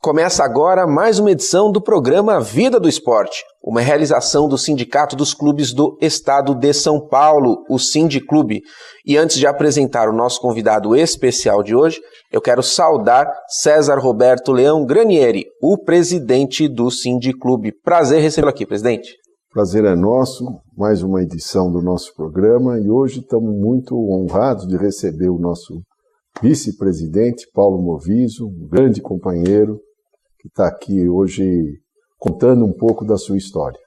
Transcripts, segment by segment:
Começa agora mais uma edição do programa Vida do Esporte, uma realização do Sindicato dos Clubes do Estado de São Paulo, o Sindiclube. E antes de apresentar o nosso convidado especial de hoje, eu quero saudar César Roberto Leão Granieri, o presidente do Sindiclube. Prazer recebê-lo aqui, presidente. Prazer é nosso, mais uma edição do nosso programa, e hoje estamos muito honrados de receber o nosso vice-presidente, Paulo Moviso, um grande companheiro, que está aqui hoje contando um pouco da sua história.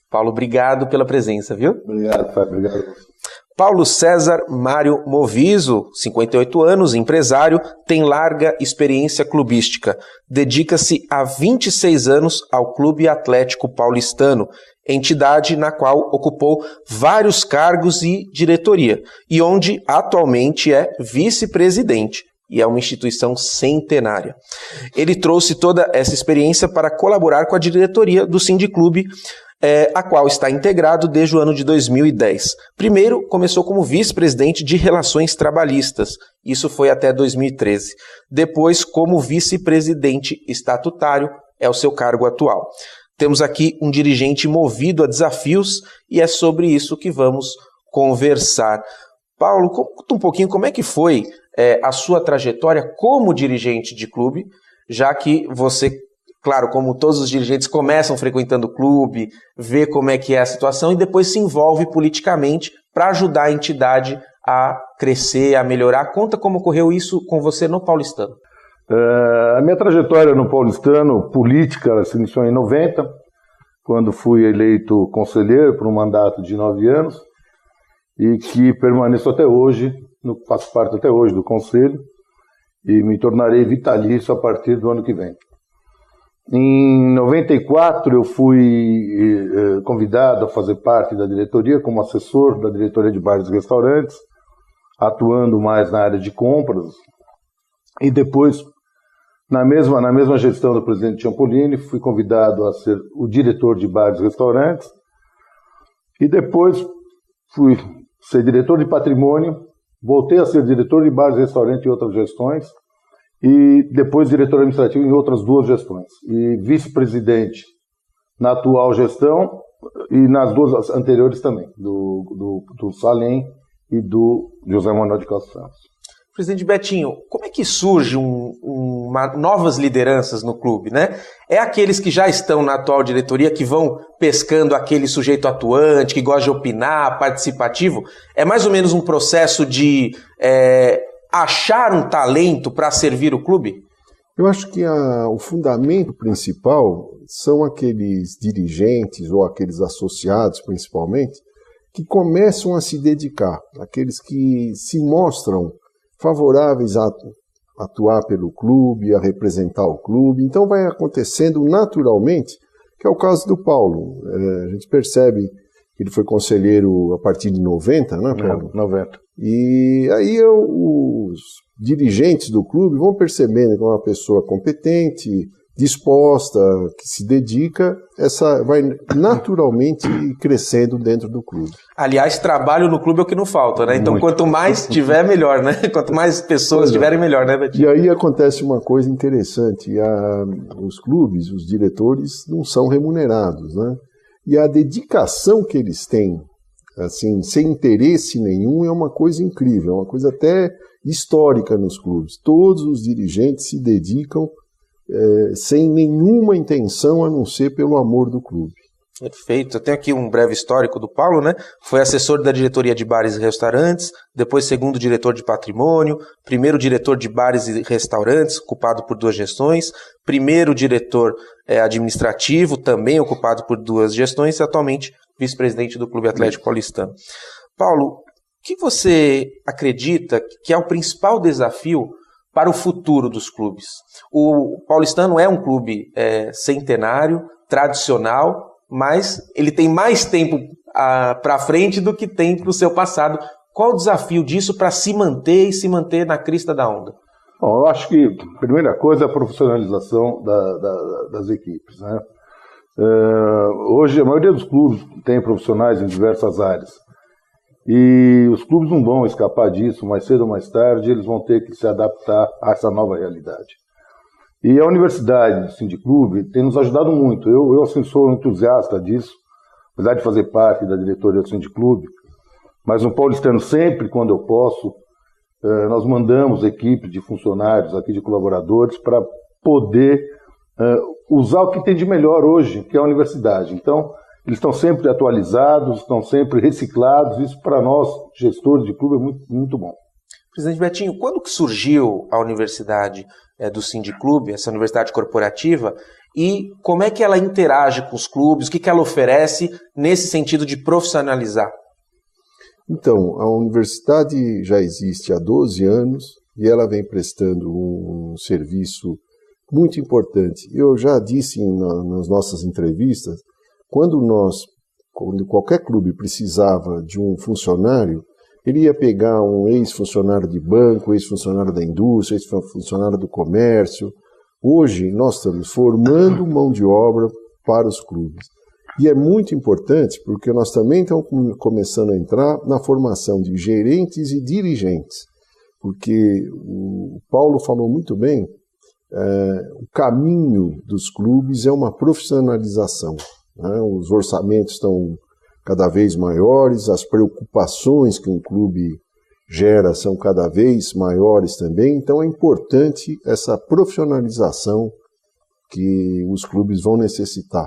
Paulo, obrigado pela presença, viu? Obrigado, Fábio, obrigado. Paulo César Mário Moviso, 58 anos, empresário, tem larga experiência clubística. Dedica-se há 26 anos ao Clube Atlético Paulistano, entidade na qual ocupou vários cargos e diretoria, e onde atualmente é vice-presidente. E é uma instituição centenária. Ele trouxe toda essa experiência para colaborar com a diretoria do Sindiclube, a qual está integrado desde o ano de 2010. Primeiro, começou como vice-presidente de Relações Trabalhistas, isso foi até 2013. Depois, como vice-presidente estatutário, é o seu cargo atual. Temos aqui um dirigente movido a desafios e é sobre isso que vamos conversar. Paulo, conta um pouquinho como é que foi a sua trajetória como dirigente de clube, já que você, claro, como todos os dirigentes, começam frequentando o clube, vê como é que é a situação e depois se envolve politicamente para ajudar a entidade a crescer, a melhorar. Conta como ocorreu isso com você no Paulistano. A minha trajetória no Paulistano, política, se iniciou em 90, quando fui eleito conselheiro por um mandato de 9 anos, e que permaneço até hoje, faço parte até hoje do Conselho, e me tornarei vitalício a partir do ano que vem. Em 94 eu fui convidado a fazer parte da diretoria como assessor da diretoria de bares e restaurantes, atuando mais na área de compras, e depois, na mesma gestão do presidente Ciampolini, fui convidado a ser o diretor de bares e restaurantes, e depois fui ser diretor de patrimônio, voltei a ser diretor de bares, restaurantes e outras gestões, e depois diretor administrativo em outras 2 gestões, e vice-presidente na atual gestão e nas 2 anteriores também, do Salem e do José Manuel de Castro Santos. Presidente Betinho, como é que surge novas lideranças no clube, né? É aqueles que já estão na atual diretoria que vão pescando aquele sujeito atuante, que gosta de opinar, participativo? É mais ou menos um processo de achar um talento para servir o clube? Eu acho que o fundamento principal são aqueles dirigentes ou aqueles associados, principalmente, que começam a se dedicar, aqueles que se mostram favoráveis a atuar pelo clube, a representar o clube. Então vai acontecendo naturalmente, que é o caso do Paulo. A gente percebe que ele foi conselheiro a partir de 90, né, Paulo? 90. E aí os dirigentes do clube vão percebendo que é uma pessoa competente, disposta, que se dedica, vai naturalmente crescendo dentro do clube. Aliás, trabalho no clube é o que não falta, né? Então, muito. Quanto mais tiver, melhor, né? Quanto mais pessoas tiverem, melhor, né, Betinho? E aí acontece uma coisa interessante, os clubes, os diretores não são remunerados, né? E a dedicação que eles têm, assim, sem interesse nenhum, é uma coisa incrível, é uma coisa até histórica nos clubes. Todos os dirigentes se dedicam sem nenhuma intenção a não ser pelo amor do clube. Perfeito. Eu tenho aqui um breve histórico do Paulo, né? Foi assessor da diretoria de bares e restaurantes, depois segundo diretor de patrimônio, primeiro diretor de bares e restaurantes, ocupado por 2 gestões, primeiro diretor administrativo, também ocupado por 2 gestões, e atualmente vice-presidente do Clube Atlético Paulistano. Paulo, o que você acredita que é o principal desafio para o futuro dos clubes? O Paulistano é um clube centenário, tradicional, mas ele tem mais tempo para frente do que tem para o seu passado. Qual o desafio disso para se manter na crista da onda? Bom, eu acho que a primeira coisa é a profissionalização das equipes, né? Hoje a maioria dos clubes tem profissionais em diversas áreas. E os clubes não vão escapar disso, mais cedo ou mais tarde, eles vão ter que se adaptar a essa nova realidade. E a universidade, o Sindiclube, tem nos ajudado muito. Eu assim, sou entusiasta disso, apesar de fazer parte da diretoria do Sindiclube, mas no Paulistano, sempre quando eu posso, nós mandamos equipe de funcionários aqui, de colaboradores, para poder usar o que tem de melhor hoje, que é a universidade. Então, eles estão sempre atualizados, estão sempre reciclados. Isso, para nós, gestores de clube, é muito, muito bom. Presidente Betinho, quando que surgiu a universidade do Sindiclube, essa universidade corporativa, e como é que ela interage com os clubes, o que ela oferece nesse sentido de profissionalizar? Então, a universidade já existe há 12 anos e ela vem prestando um serviço muito importante. Eu já disse nas nossas entrevistas, quando qualquer clube precisava de um funcionário, ele ia pegar um ex-funcionário de banco, ex-funcionário da indústria, ex-funcionário do comércio. Hoje, nós estamos formando mão de obra para os clubes. E é muito importante porque nós também estamos começando a entrar na formação de gerentes e dirigentes. Porque o Paulo falou muito bem, o caminho dos clubes é uma profissionalização, né? Os orçamentos estão cada vez maiores, as preocupações que um clube gera são cada vez maiores também, então é importante essa profissionalização que os clubes vão necessitar.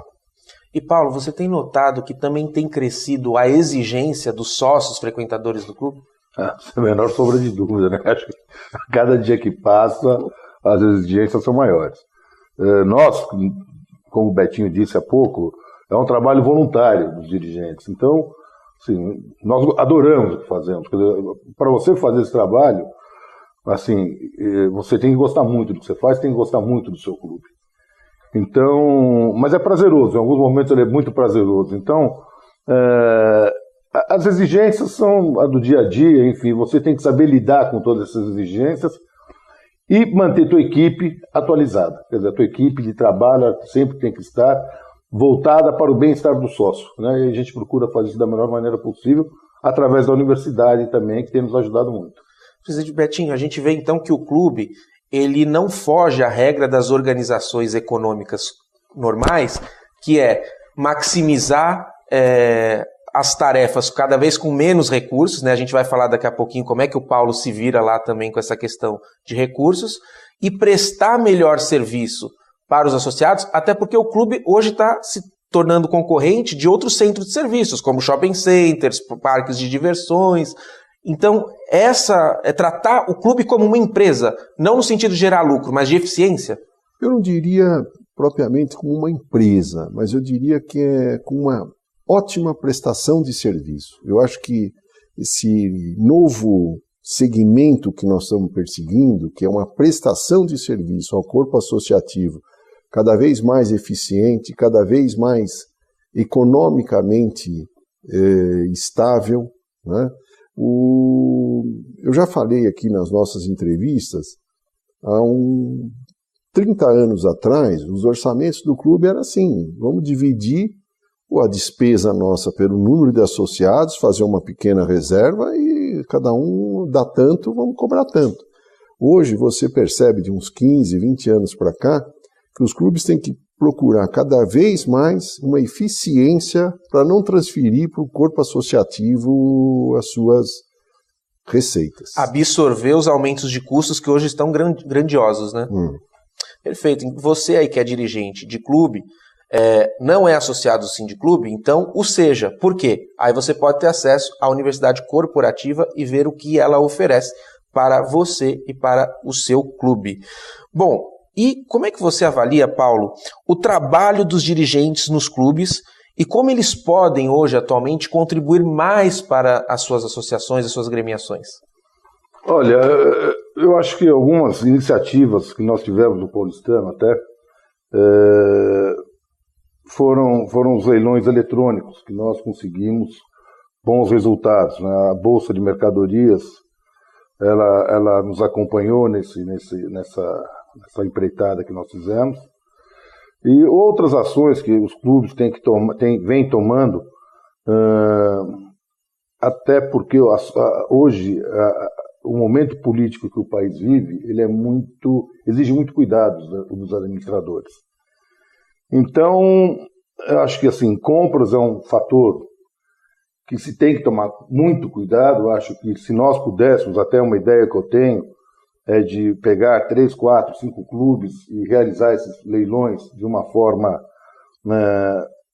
E Paulo, você tem notado que também tem crescido a exigência dos sócios frequentadores do clube? Sem a menor sombra de dúvida, né? Acho que a cada dia que passa, as exigências são maiores. Nós, como o Betinho disse há pouco, é um trabalho voluntário dos dirigentes. Então, assim, nós adoramos o que fazemos. Para você fazer esse trabalho, assim, você tem que gostar muito do que você faz, tem que gostar muito do seu clube. Então, mas é prazeroso, em alguns momentos ele é muito prazeroso. Então, as exigências são a do dia a dia, enfim, você tem que saber lidar com todas essas exigências e manter tua equipe atualizada. Quer dizer, a tua equipe de trabalho sempre tem que estar voltada para o bem-estar do sócio, né? E a gente procura fazer isso da melhor maneira possível, através da universidade também, que tem nos ajudado muito. Presidente Betinho, a gente vê então que o clube ele não foge à regra das organizações econômicas normais, que é maximizar as tarefas cada vez com menos recursos, né? A gente vai falar daqui a pouquinho como é que o Paulo se vira lá também com essa questão de recursos, e prestar melhor serviço para os associados, até porque o clube hoje está se tornando concorrente de outros centros de serviços, como shopping centers, parques de diversões. Então, essa é tratar o clube como uma empresa, não no sentido de gerar lucro, mas de eficiência? Eu não diria propriamente como uma empresa, mas eu diria que é com uma ótima prestação de serviço. Eu acho que esse novo segmento que nós estamos perseguindo, que é uma prestação de serviço ao corpo associativo cada vez mais eficiente, cada vez mais economicamente estável, né? Eu já falei aqui nas nossas entrevistas, há 30 anos atrás, os orçamentos do clube eram assim, vamos dividir a despesa nossa pelo número de associados, fazer uma pequena reserva e cada um dá tanto, vamos cobrar tanto. Hoje você percebe de uns 15, 20 anos para cá, que os clubes têm que procurar cada vez mais uma eficiência para não transferir para o corpo associativo as suas receitas. Absorver os aumentos de custos que hoje estão grandiosos, né? Perfeito. Você aí que é dirigente de clube, não é associado ao Sindiclube, então o seja. Por quê? Aí você pode ter acesso à universidade corporativa e ver o que ela oferece para você e para o seu clube. Bom, e como é que você avalia, Paulo, o trabalho dos dirigentes nos clubes e como eles podem hoje, atualmente, contribuir mais para as suas associações, as suas gremiações? Olha, eu acho que algumas iniciativas que nós tivemos no Paulistano até foram os leilões eletrônicos, que nós conseguimos bons resultados, né? A Bolsa de Mercadorias, ela nos acompanhou nessa empreitada que nós fizemos. E outras ações que os clubes vêm tomando, até porque hoje o momento político que o país vive, ele exige muito cuidado dos administradores. Então, eu acho que assim, compras é um fator que se tem que tomar muito cuidado. Eu acho que se nós pudéssemos, até uma ideia que eu tenho, é de pegar 3, 4, 5 clubes e realizar esses leilões de uma forma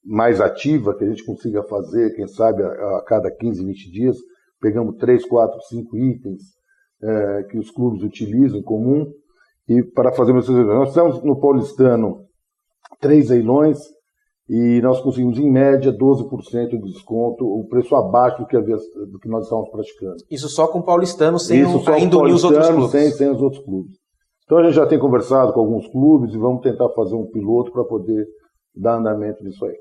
mais ativa, que a gente consiga fazer, quem sabe, a cada 15, 20 dias, pegamos 3, 4, 5 itens que os clubes utilizam em comum, e para fazer esses leilões. Nós temos no Paulistano 3 leilões, e nós conseguimos, em média, 12% de desconto, o preço abaixo do que nós estávamos praticando. Isso só com o paulistano, sem ainda unir os outros clubes? Sem os outros clubes. Então a gente já tem conversado com alguns clubes e vamos tentar fazer um piloto para poder dar andamento nisso aí.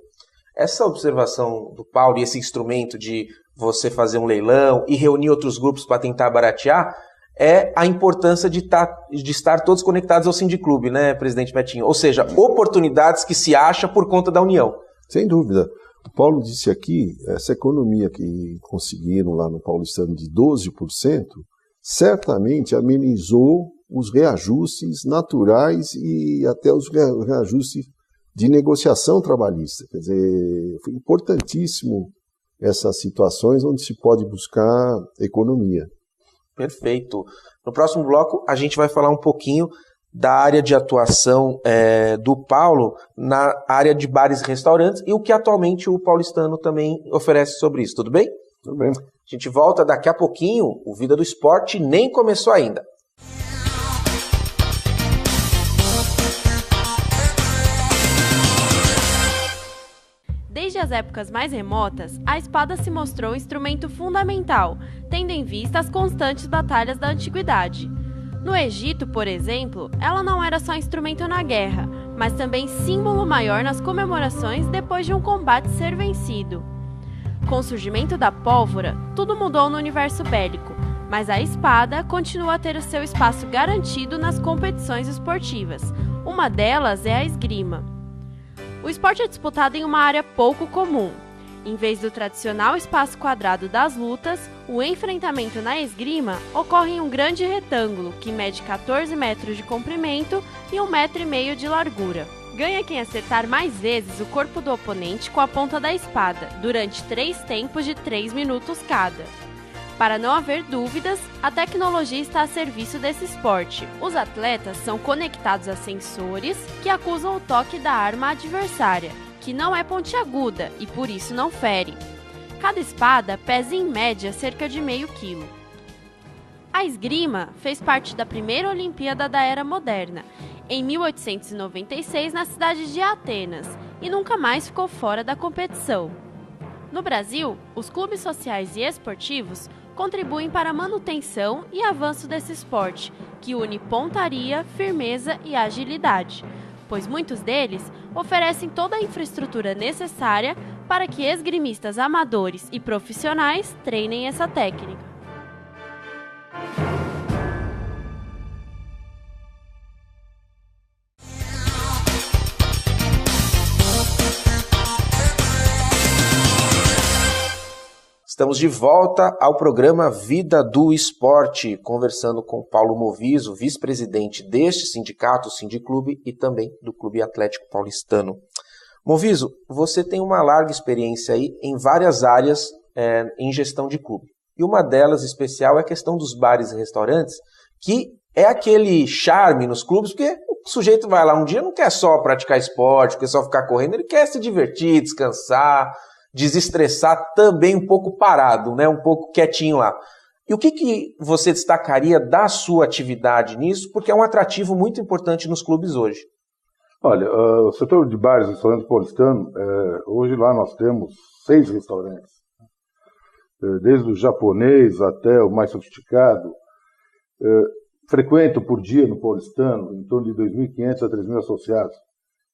Essa observação do Paulo e esse instrumento de você fazer um leilão e reunir outros grupos para tentar baratear é a importância de estar todos conectados ao Sindiclube, né, presidente Betinho? Ou seja, oportunidades que se acha por conta da união. Sem dúvida. O Paulo disse aqui, essa economia que conseguiram lá no Paulistano de 12%, certamente amenizou os reajustes naturais e até os reajustes de negociação trabalhista. Quer dizer, foi importantíssimo essas situações onde se pode buscar economia. Perfeito. No próximo bloco, a gente vai falar um pouquinho da área de atuação do Paulo na área de bares e restaurantes e o que atualmente o paulistano também oferece sobre isso. Tudo bem? Tudo bem. A gente volta daqui a pouquinho. O Vida do Esporte nem começou ainda. Desde as épocas mais remotas, a espada se mostrou um instrumento fundamental, tendo em vista as constantes batalhas da antiguidade. No Egito, por exemplo, ela não era só instrumento na guerra, mas também símbolo maior nas comemorações depois de um combate ser vencido. Com o surgimento da pólvora, tudo mudou no universo bélico, mas a espada continua a ter o seu espaço garantido nas competições esportivas. Uma delas é a esgrima. O esporte é disputado em uma área pouco comum. Em vez do tradicional espaço quadrado das lutas, o enfrentamento na esgrima ocorre em um grande retângulo que mede 14 metros de comprimento e 1,5 metro de largura. Ganha quem acertar mais vezes o corpo do oponente com a ponta da espada, durante 3 tempos de 3 minutos cada. Para não haver dúvidas, a tecnologia está a serviço desse esporte. Os atletas são conectados a sensores que acusam o toque da arma adversária, que não é pontiaguda e por isso não fere. Cada espada pesa em média cerca de meio quilo. A esgrima fez parte da primeira Olimpíada da Era Moderna, em 1896 na cidade de Atenas, e nunca mais ficou fora da competição. No Brasil, os clubes sociais e esportivos contribuem para a manutenção e avanço desse esporte, que une pontaria, firmeza e agilidade, pois muitos deles oferecem toda a infraestrutura necessária para que esgrimistas amadores e profissionais treinem essa técnica. Estamos de volta ao programa Vida do Esporte, conversando com Paulo Moviso, vice-presidente deste sindicato, o Sindiclube, e também do Clube Atlético Paulistano. Moviso, você tem uma larga experiência aí em várias áreas em gestão de clube. E uma delas especial é a questão dos bares e restaurantes, que é aquele charme nos clubes, porque o sujeito vai lá um dia, não quer só praticar esporte, quer só ficar correndo, ele quer se divertir, descansar, desestressar, também um pouco parado, né? Um pouco quietinho lá. E o que você destacaria da sua atividade nisso? Porque é um atrativo muito importante nos clubes hoje. Olha, o setor de bares e restaurantes paulistano, hoje lá nós temos 6 restaurantes. Desde o japonês até o mais sofisticado. Frequento por dia no paulistano em torno de 2.500 a 3.000 associados,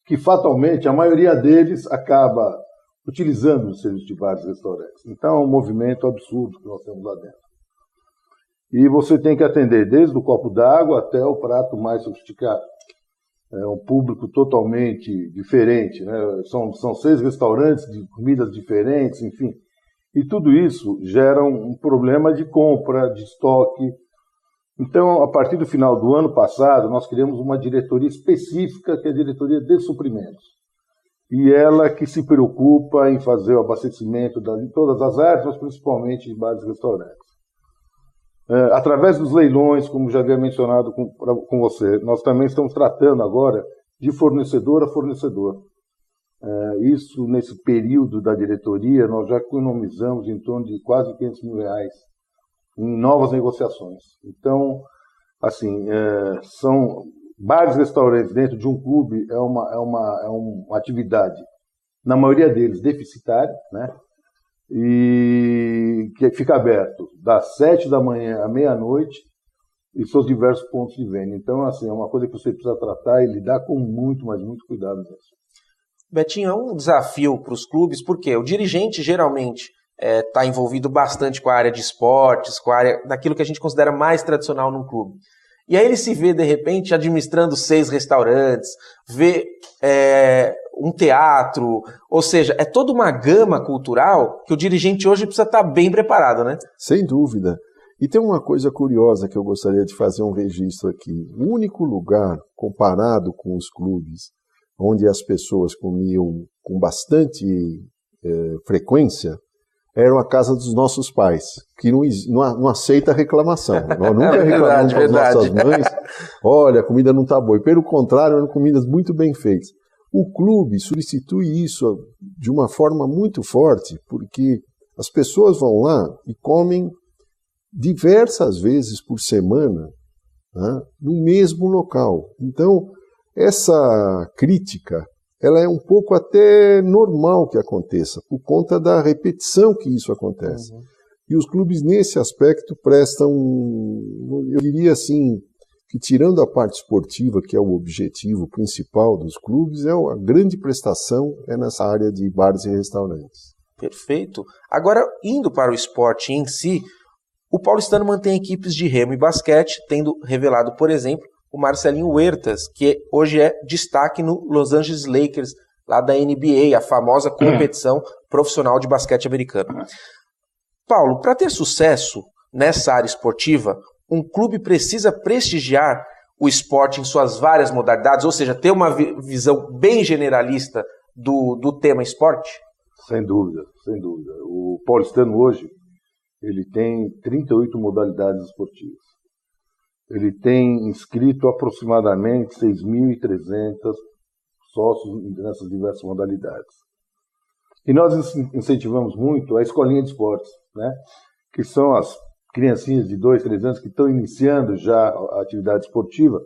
que fatalmente a maioria deles acaba utilizando os serviços de bares e restaurantes. Então é um movimento absurdo que nós temos lá dentro. E você tem que atender desde o copo d'água até o prato mais sofisticado. É um público totalmente diferente, né? São 6 restaurantes de comidas diferentes, enfim. E tudo isso gera um problema de compra, de estoque. Então, a partir do final do ano passado, nós criamos uma diretoria específica, que é a diretoria de suprimentos. E ela que se preocupa em fazer o abastecimento de todas as áreas, mas principalmente de bares e restaurantes. Através dos leilões, como já havia mencionado com você, nós também estamos tratando agora de fornecedor a fornecedor. Isso, nesse período da diretoria, nós já economizamos em torno de quase R$500 mil em novas negociações. Então, assim, são bares e restaurantes dentro de um clube é uma atividade, na maioria deles, deficitária, né? E que fica aberto das 7 da manhã à meia-noite e seus diversos pontos de venda. Então, assim, é uma coisa que você precisa tratar e lidar com muito, mas muito cuidado nisso. Betinho, é um desafio para os clubes, porque o dirigente geralmente está envolvido bastante com a área de esportes, com a área daquilo que a gente considera mais tradicional num clube. E aí ele se vê, de repente, administrando 6 restaurantes, vê um teatro, ou seja, é toda uma gama cultural que o dirigente hoje precisa estar bem preparado, né? Sem dúvida. E tem uma coisa curiosa que eu gostaria de fazer um registro aqui. O único lugar, comparado com os clubes, onde as pessoas comiam com bastante frequência, era a casa dos nossos pais, que não aceita reclamação. Nós nunca reclamamos com as nossas mães, olha, a comida não está boa. E, pelo contrário, eram comidas muito bem feitas. O clube substitui isso de uma forma muito forte, porque as pessoas vão lá e comem diversas vezes por semana, né, no mesmo local. Então, essa crítica, ela é um pouco até normal que aconteça, por conta da repetição que isso acontece. Uhum. E os clubes, nesse aspecto, prestam, eu diria assim, que tirando a parte esportiva, que é o objetivo principal dos clubes, a grande prestação é nessa área de bares e restaurantes. Perfeito. Agora, indo para o esporte em si, o paulistano mantém equipes de remo e basquete, tendo revelado, por exemplo, o Marcelinho Huertas, que hoje é destaque no Los Angeles Lakers, lá da NBA, a famosa competição profissional de basquete americano. Paulo, para ter sucesso nessa área esportiva, um clube precisa prestigiar o esporte em suas várias modalidades, ou seja, ter uma visão bem generalista do tema esporte? Sem dúvida, sem dúvida. O paulistano hoje, ele tem 38 modalidades esportivas. Ele tem inscrito aproximadamente 6.300 sócios nessas diversas modalidades. E nós incentivamos muito a escolinha de esportes, né? Que são as criancinhas de 2, 3 anos que estão iniciando já a atividade esportiva,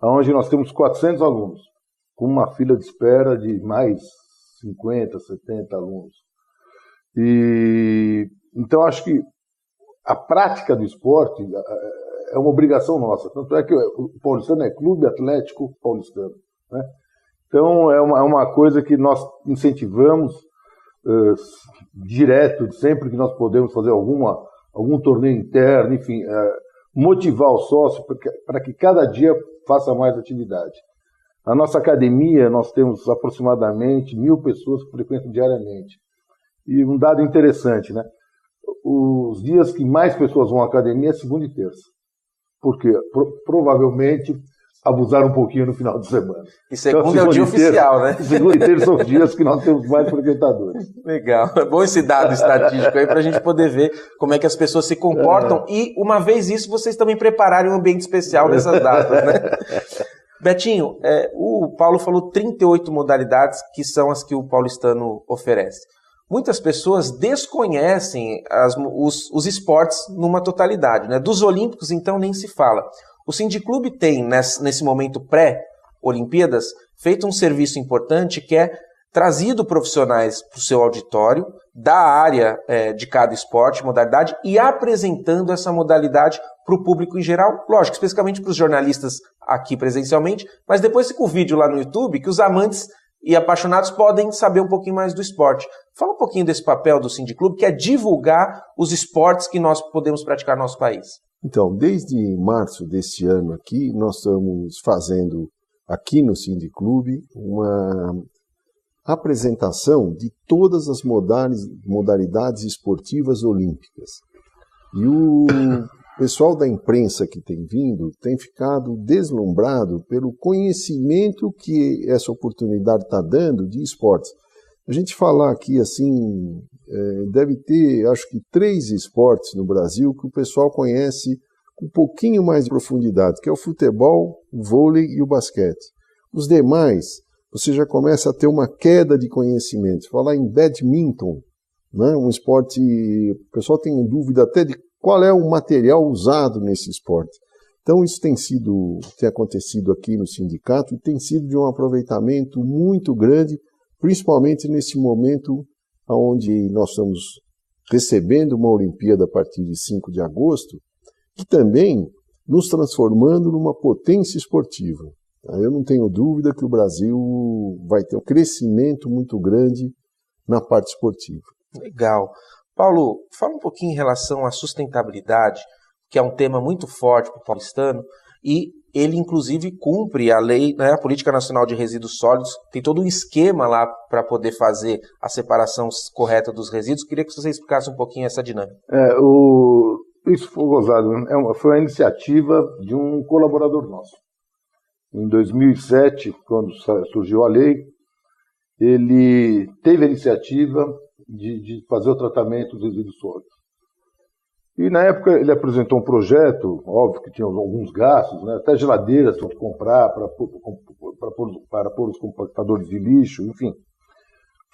onde nós temos 400 alunos, com uma fila de espera de mais 50, 70 alunos. E então acho que a prática do esporte é uma obrigação nossa. Tanto é que o paulistano é Clube Atlético Paulistano, né? Então é uma coisa que nós incentivamos direto, sempre que nós podemos fazer algum torneio interno, enfim, motivar o sócio para que cada dia faça mais atividade. Na nossa academia, nós temos aproximadamente 1.000 pessoas que frequentam diariamente. E um dado interessante, né? Os dias que mais pessoas vão à academia é segunda e terça. Porque provavelmente abusaram um pouquinho no final de semana. E segunda é o dia oficial, né? Segunda e terça são os dias que nós temos mais frequentadores. Legal. É bom esse dado estatístico aí para a gente poder ver como é que as pessoas se comportam. E, uma vez isso, vocês também prepararem um ambiente especial nessas datas, né? Betinho, o Paulo falou 38 modalidades que são as que o paulistano oferece. Muitas pessoas desconhecem os esportes numa totalidade, né? Dos olímpicos, então, nem se fala. O Sindiclube tem, nesse momento pré-Olimpíadas, feito um serviço importante que é trazido profissionais para o seu auditório, da área de cada esporte, modalidade, e apresentando essa modalidade para o público em geral, lógico, especificamente para os jornalistas aqui presencialmente, mas depois fica o vídeo lá no YouTube que os amantes e apaixonados podem saber um pouquinho mais do esporte. Fala um pouquinho desse papel do Sindiclube, que é divulgar os esportes que nós podemos praticar no nosso país. Então, desde março deste ano aqui, nós estamos fazendo aqui no Sindiclube uma apresentação de todas as modalidades esportivas olímpicas. E pessoal da imprensa que tem vindo tem ficado deslumbrado pelo conhecimento que essa oportunidade está dando de esportes. A gente falar aqui assim, deve ter, acho que 3 esportes no Brasil que o pessoal conhece com um pouquinho mais de profundidade, que é o futebol, o vôlei e o basquete. Os demais, você já começa a ter uma queda de conhecimento. Falar em badminton, né, um esporte, o pessoal tem dúvida até de qual é o material usado nesse esporte. Então isso tem acontecido aqui no sindicato e tem sido de um aproveitamento muito grande, principalmente nesse momento onde nós estamos recebendo uma Olimpíada a partir de 5 de agosto, e também nos transformando numa potência esportiva. Eu não tenho dúvida que o Brasil vai ter um crescimento muito grande na parte esportiva. Legal. Paulo, fala um pouquinho em relação à sustentabilidade, que é um tema muito forte para o paulistano, e ele inclusive cumpre a lei, né, a Política Nacional de Resíduos Sólidos, tem todo um esquema lá para poder fazer a separação correta dos resíduos. Queria que você explicasse um pouquinho essa dinâmica. Isso foi gozado, né? Foi a iniciativa de um colaborador nosso. Em 2007, quando surgiu a lei, ele teve a iniciativa de fazer o tratamento dos resíduos sólidos. E na época ele apresentou um projeto, óbvio que tinha alguns gastos, né? Até geladeiras para comprar, para pôr os compactadores de lixo, enfim.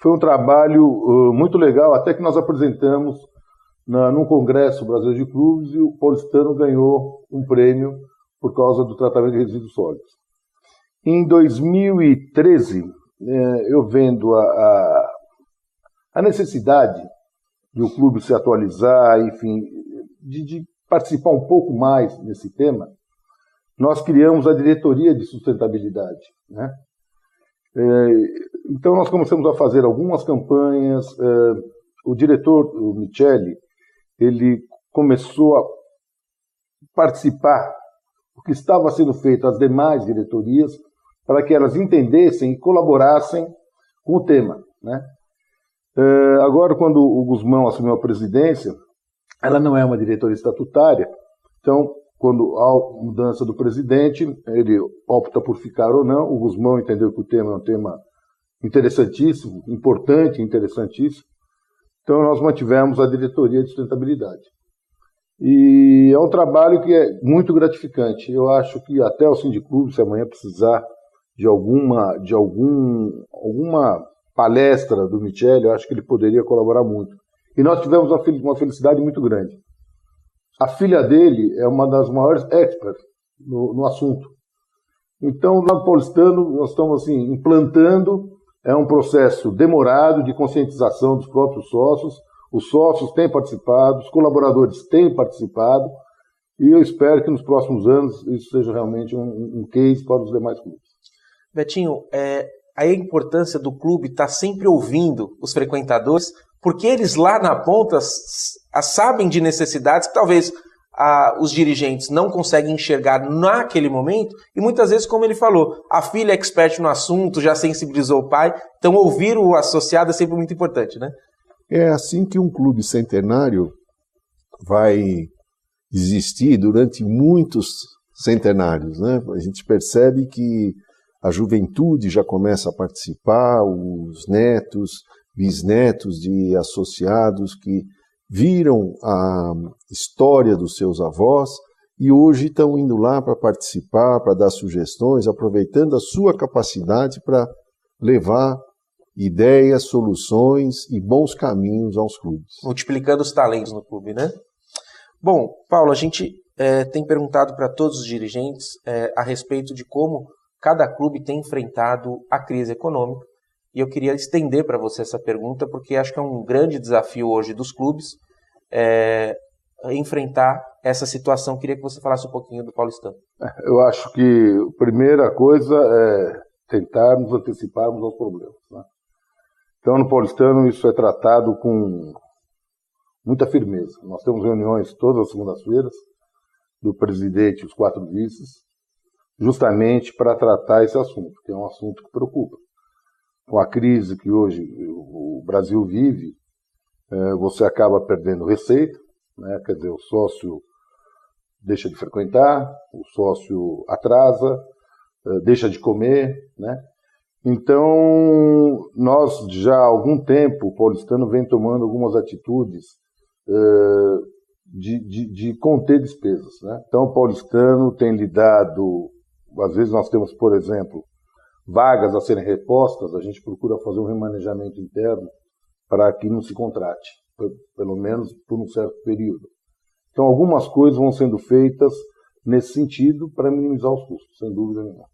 Foi um trabalho muito legal, até que nós apresentamos num congresso brasileiro de clubes e o paulistano ganhou um prêmio por causa do tratamento de resíduos sólidos. Em 2013, eu vendo a necessidade de o clube se atualizar, enfim, de participar um pouco mais nesse tema, nós criamos a diretoria de sustentabilidade, né? Então nós começamos a fazer algumas campanhas. O diretor, o Michele, ele começou a participar do que estava sendo feito às demais diretorias para que elas entendessem e colaborassem com o tema, né? Agora, quando o Guzmão assumiu a presidência, ela não é uma diretoria estatutária, então, quando há mudança do presidente, ele opta por ficar ou não. O Guzmão entendeu que o tema é um tema interessantíssimo, importante, interessantíssimo. Então, nós mantivemos a diretoria de sustentabilidade. E é um trabalho que é muito gratificante. Eu acho que até o Sindiclube, se amanhã precisar de alguma palestra do Michele, eu acho que ele poderia colaborar muito. E nós tivemos uma felicidade muito grande. A filha dele é uma das maiores experts no assunto. Então, lá no paulistano, nós estamos assim, implantando, é um processo demorado de conscientização dos próprios sócios. Os sócios têm participado, os colaboradores têm participado, e eu espero que nos próximos anos isso seja realmente um case para os demais clubes. Betinho, a importância do clube estar sempre ouvindo os frequentadores, porque eles lá na ponta sabem de necessidades que talvez os dirigentes não conseguem enxergar naquele momento, e muitas vezes, como ele falou, a filha é expert no assunto, já sensibilizou o pai, então ouvir o associado é sempre muito importante, né? É assim que um clube centenário vai existir durante muitos centenários, né? A gente percebe que a juventude já começa a participar, os netos, bisnetos de associados que viram a história dos seus avós e hoje estão indo lá para participar, para dar sugestões, aproveitando a sua capacidade para levar ideias, soluções e bons caminhos aos clubes. Multiplicando os talentos no clube, né? Bom, Paulo, a gente tem perguntado para todos os dirigentes a respeito de como cada clube tem enfrentado a crise econômica, e eu queria estender para você essa pergunta, porque acho que é um grande desafio hoje dos clubes enfrentar essa situação. Queria que você falasse um pouquinho do paulistano. Eu acho que a primeira coisa é tentar nos anteciparmos aos problemas, né? Então, no paulistano, isso é tratado com muita firmeza. Nós temos reuniões todas as segundas-feiras do presidente e os 4 vices, justamente para tratar esse assunto, que é um assunto que preocupa. Com a crise que hoje o Brasil vive, você acaba perdendo receita, né? Quer dizer, o sócio deixa de frequentar, o sócio atrasa, deixa de comer, né? Então, nós já há algum tempo, o paulistano vem tomando algumas atitudes de conter despesas, né? Então, o paulistano tem lidado, às vezes nós temos, por exemplo, vagas a serem repostas, a gente procura fazer um remanejamento interno para que não se contrate, pelo menos por um certo período. Então, algumas coisas vão sendo feitas nesse sentido para minimizar os custos, sem dúvida nenhuma.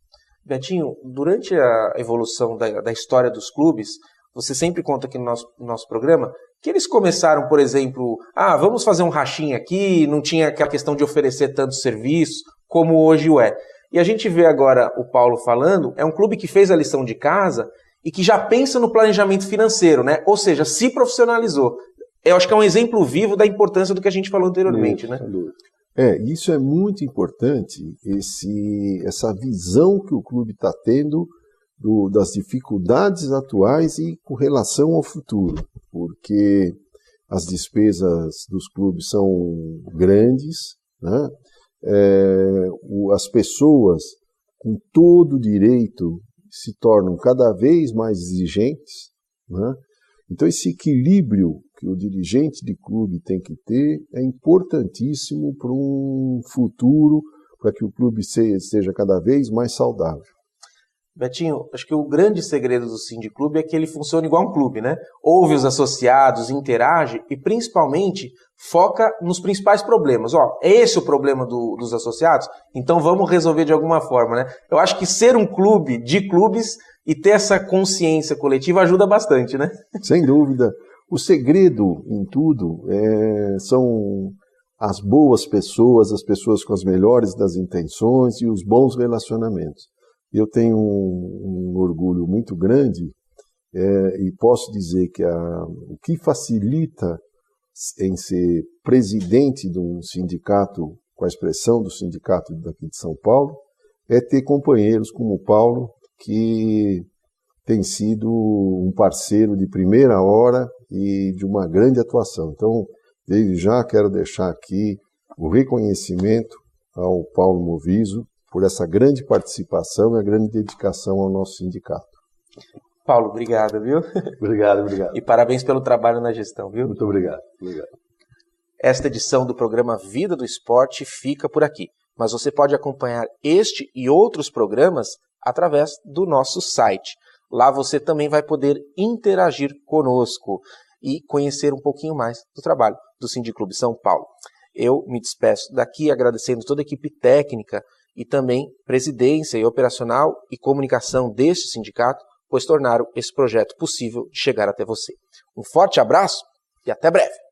Betinho, durante a evolução da história dos clubes, você sempre conta aqui no nosso programa que eles começaram, por exemplo, vamos fazer um rachinho aqui, não tinha aquela questão de oferecer tantos serviços como hoje é. E a gente vê agora o Paulo falando, é um clube que fez a lição de casa e que já pensa no planejamento financeiro, né? Ou seja, se profissionalizou. Eu acho que é um exemplo vivo da importância do que a gente falou anteriormente, né? Isso é muito importante, essa visão que o clube está tendo das dificuldades atuais e com relação ao futuro, porque as despesas dos clubes são grandes, né? As pessoas com todo o direito se tornam cada vez mais exigentes, né? Então esse equilíbrio que o dirigente de clube tem que ter é importantíssimo para um futuro, para que o clube seja cada vez mais saudável. Betinho, acho que o grande segredo do Sindiclube é que ele funciona igual um clube, né? Ouve os associados, interage e principalmente foca nos principais problemas. É esse o problema dos associados? Então vamos resolver de alguma forma, né? Eu acho que ser um clube de clubes e ter essa consciência coletiva ajuda bastante, né? Sem dúvida. O segredo em tudo são as boas pessoas, as pessoas com as melhores das intenções e os bons relacionamentos. Eu tenho um orgulho muito grande e posso dizer que o que facilita em ser presidente de um sindicato, com a expressão do sindicato daqui de São Paulo, é ter companheiros como o Paulo, que tem sido um parceiro de primeira hora e de uma grande atuação. Então, desde já quero deixar aqui o reconhecimento ao Paulo Moviso por essa grande participação e a grande dedicação ao nosso sindicato. Paulo, obrigado, viu? Obrigado. E parabéns pelo trabalho na gestão, viu? Muito obrigado. Esta edição do programa Vida do Esporte fica por aqui, mas você pode acompanhar este e outros programas através do nosso site. Lá você também vai poder interagir conosco e conhecer um pouquinho mais do trabalho do Sindiclube São Paulo. Eu me despeço daqui agradecendo toda a equipe técnica e também presidência e operacional e comunicação deste sindicato, pois tornaram esse projeto possível de chegar até você. Um forte abraço e até breve!